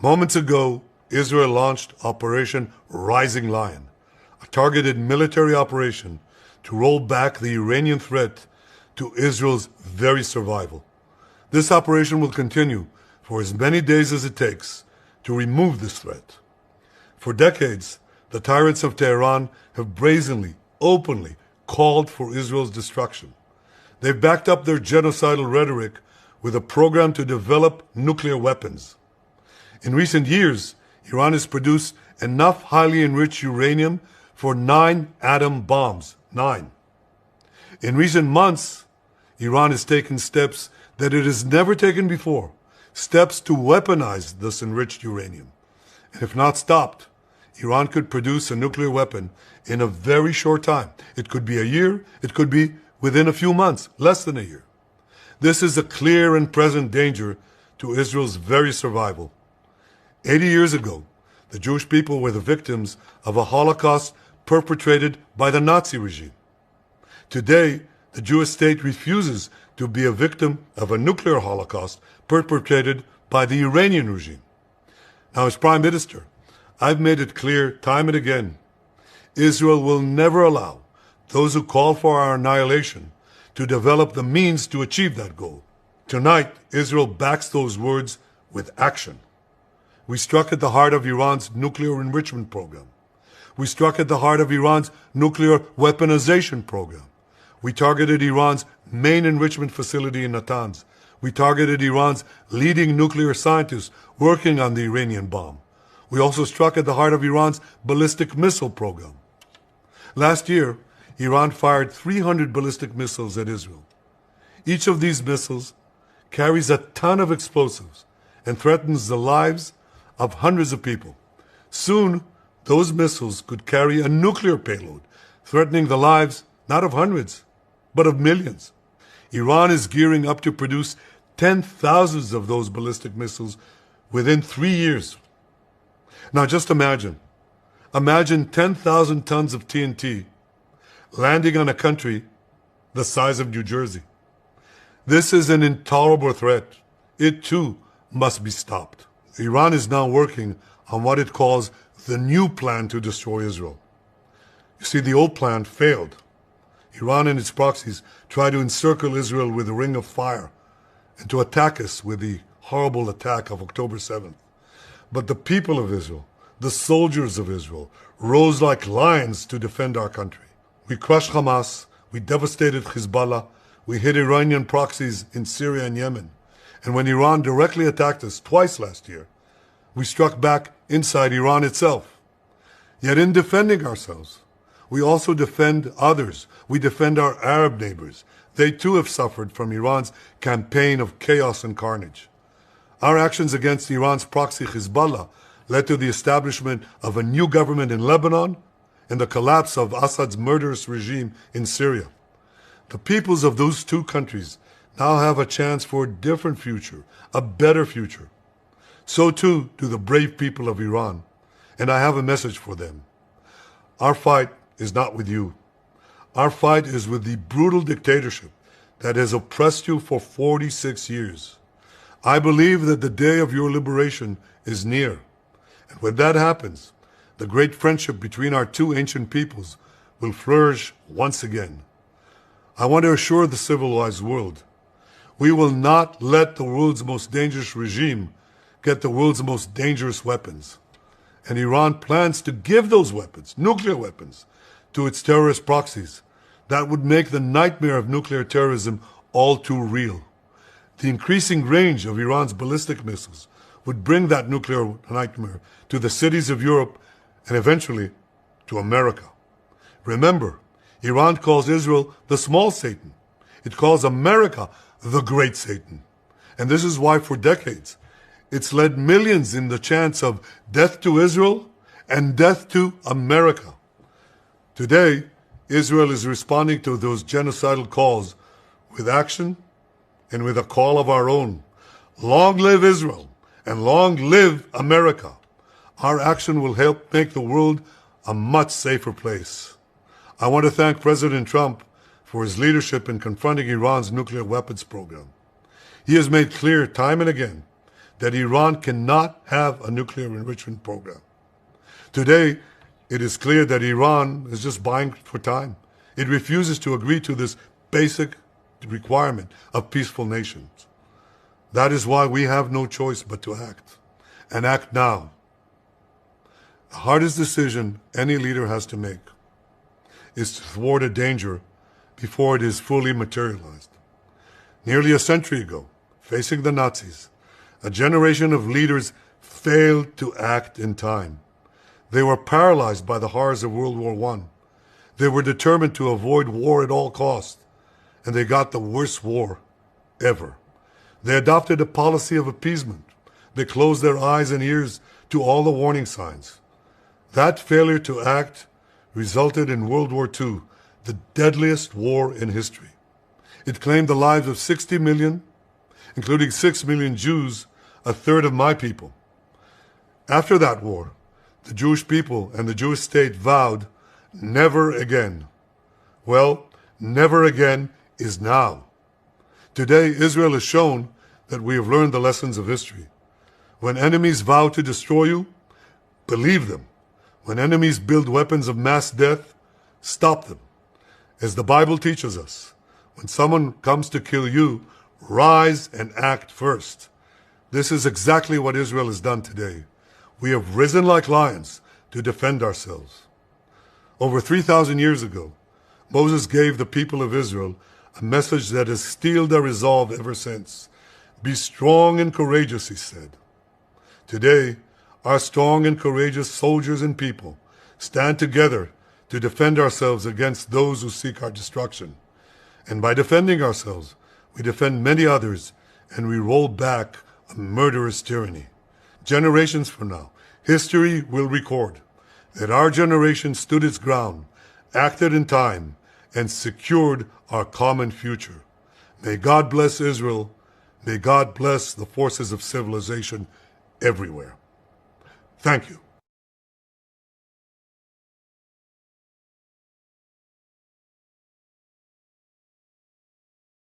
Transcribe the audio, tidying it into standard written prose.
Moments ago, Israel launched Operation Rising Lion, a targeted military operation to roll back the Iranian threat to Israel's very survival. This operation will continue for as many days as it takes to remove this threat. For decades, the tyrants of Tehran have brazenly, openly called for Israel's destruction. They've backed up their genocidal rhetoric with a program to develop nuclear weapons. In recent years, Iran has produced enough highly enriched uranium for 9 atom bombs. 9. In recent months, Iran has taken steps that it has never taken before, steps to weaponize this enriched uranium. And if not stopped, Iran could produce a nuclear weapon in a very short time. It could be a year, it could be within a few months, less than a year. This is a clear and present danger to Israel's very survival. 80 years ago, the Jewish people were the victims of a Holocaust perpetrated by the Nazi regime. Today, the Jewish state refuses to be a victim of a nuclear Holocaust perpetrated by the Iranian regime. Now, as Prime Minister, I've made it clear time and again, Israel will never allow those who call for our annihilation to develop the means to achieve that goal. Tonight, Israel backs those words with action. We struck at the heart of Iran's nuclear enrichment program. We struck at the heart of Iran's nuclear weaponization program. We targeted Iran's main enrichment facility in Natanz. We targeted Iran's leading nuclear scientists working on the Iranian bomb. We also struck at the heart of Iran's ballistic missile program. Last year, Iran fired 300 ballistic missiles at Israel. Each of these missiles carries a ton of explosives and threatens the lives of hundreds of people. Soon, those missiles could carry a nuclear payload, threatening the lives not of hundreds, but of millions. Iran is gearing up to produce 10,000 of those ballistic missiles within 3 years. Now just imagine 10,000 tons of TNT landing on a country the size of New Jersey. This is an intolerable threat. It too must be stopped. Iran is now working on what it calls the new plan to destroy Israel. You see, the old plan failed. Iran and its proxies tried to encircle Israel with a ring of fire and to attack us with the horrible attack of October 7th. But the people of Israel, the soldiers of Israel, rose like lions to defend our country. We crushed Hamas, we devastated Hezbollah, we hit Iranian proxies in Syria and Yemen. And when Iran directly attacked us twice last year, we struck back inside Iran itself. Yet in defending ourselves, we also defend others. We defend our Arab neighbors. They too have suffered from Iran's campaign of chaos and carnage. Our actions against Iran's proxy Hezbollah led to the establishment of a new government in Lebanon and the collapse of Assad's murderous regime in Syria. The peoples of those two countries now have a chance for a different future, a better future. So too do the brave people of Iran, and I have a message for them. Our fight is not with you. Our fight is with the brutal dictatorship that has oppressed you for 46 years. I believe that the day of your liberation is near. And when that happens, the great friendship between our two ancient peoples will flourish once again. I want to assure the civilized world, we will not let the world's most dangerous regime get the world's most dangerous weapons. And Iran plans to give those weapons, nuclear weapons, to its terrorist proxies. That would make the nightmare of nuclear terrorism all too real. The increasing range of Iran's ballistic missiles would bring that nuclear nightmare to the cities of Europe and eventually to America. Remember, Iran calls Israel the small Satan. It calls America the great Satan. And this is why for decades it's led millions in the chants of death to Israel and death to America. Today, Israel is responding to those genocidal calls with action and with a call of our own. Long live Israel and long live America. Our action will help make the world a much safer place. I want to thank President Trump for his leadership in confronting Iran's nuclear weapons program. He has made clear time and again that Iran cannot have a nuclear enrichment program. Today, it is clear that Iran is just buying for time. It refuses to agree to this basic requirement of peaceful nations. That is why we have no choice but to act, and act now. The hardest decision any leader has to make is to thwart a danger before it is fully materialized. Nearly a century ago, facing the Nazis, a generation of leaders failed to act in time. They were paralyzed by the horrors of World War I. They were determined to avoid war at all costs, and they got the worst war ever. They adopted a policy of appeasement. They closed their eyes and ears to all the warning signs. That failure to act resulted in World War II, the deadliest war in history. It claimed the lives of 60 million, including 6 million Jews, a third of my people. After that war, the Jewish people and the Jewish state vowed, never again. Well, never again is now. Today, Israel has shown that we have learned the lessons of history. When enemies vow to destroy you, believe them. When enemies build weapons of mass death, stop them. As the Bible teaches us, when someone comes to kill you, rise and act first. This is exactly what Israel has done today. We have risen like lions to defend ourselves. Over 3,000 years ago, Moses gave the people of Israel a message that has steeled their resolve ever since. Be strong and courageous, he said. Today, our strong and courageous soldiers and people stand together to defend ourselves against those who seek our destruction. And by defending ourselves, we defend many others, and we roll back a murderous tyranny. Generations from now, history will record that our generation stood its ground, acted in time, and secured our common future. May God bless Israel. May God bless the forces of civilization everywhere. Thank you.